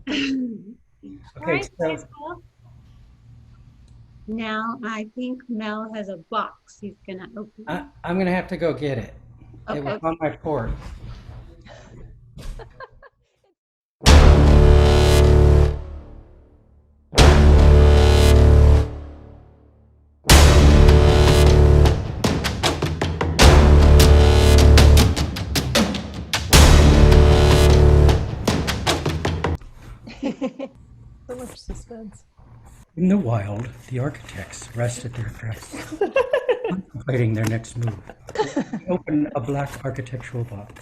All Okay, right, so Baseball. Now I think Mel has a box he's gonna open. I'm gonna have to go get it. It was Okay. on my porch. So much suspense. In the wild, the architects rested their crests, contemplating their next move. They opened a black architectural box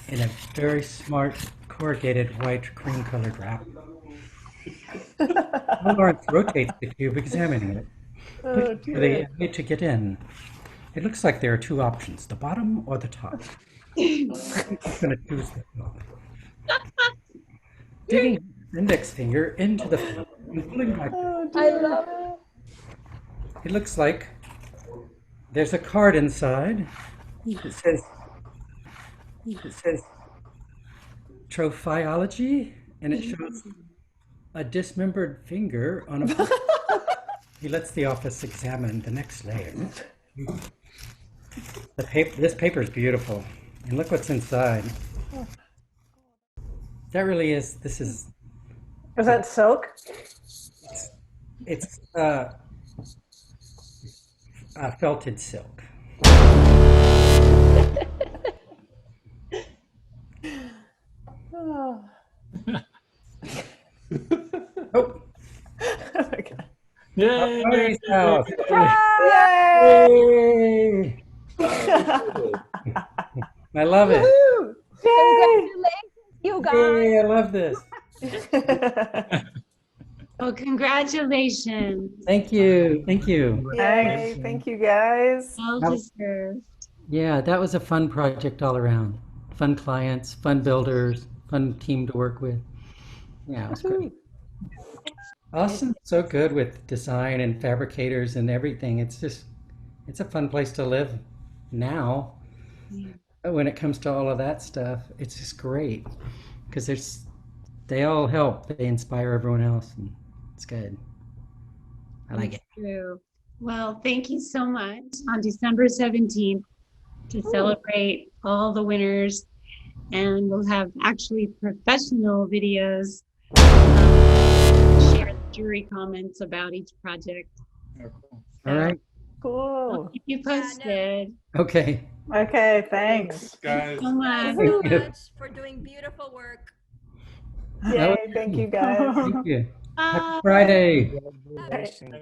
in a very smart corrugated white cream-colored wrap. Lawrence rotates the cube, examining it, Oh looking for the dear. way to get in. It looks like there are two options, the bottom or the top. He's going to choose the top. Digging his index finger into the flap and pulling back, Oh I dear. love it. it looks like there's a card inside. It says trophiology, and it shows a dismembered finger on a book. He lets the office examine the next layer. This paper is beautiful, and look what's inside. That really is. This is. Was that silk? It's felted silk. Oh. Oh, Oh my god. Yay! Marty's house! Yay! Yay! I love it. Woohoo! Yay! Congratulations, you guys. Yay! I love this. Oh, congratulations. Thank you. Thank you. Hey, thank you guys. Well That- deserved. Yeah, that was a fun project all around. Fun clients, fun builders, fun team to work with. Yeah, it was great. Austin's so good with design and fabricators and everything. It's a fun place to live now. Yeah. When it comes to all of that stuff, it's just great because they all help. They inspire everyone else, and it's good. I like it. True. Well, thank you so much on December 17th to celebrate all the winners. And we'll have actually professional videos, share the jury comments about each project. All right. I'll Cool. keep you posted. Okay. Okay, thanks. Guys. So much. Thanks so Thank you. much for doing beautiful work. Yay, thank you guys. Thank you. Happy Bye. Friday. Congratulations.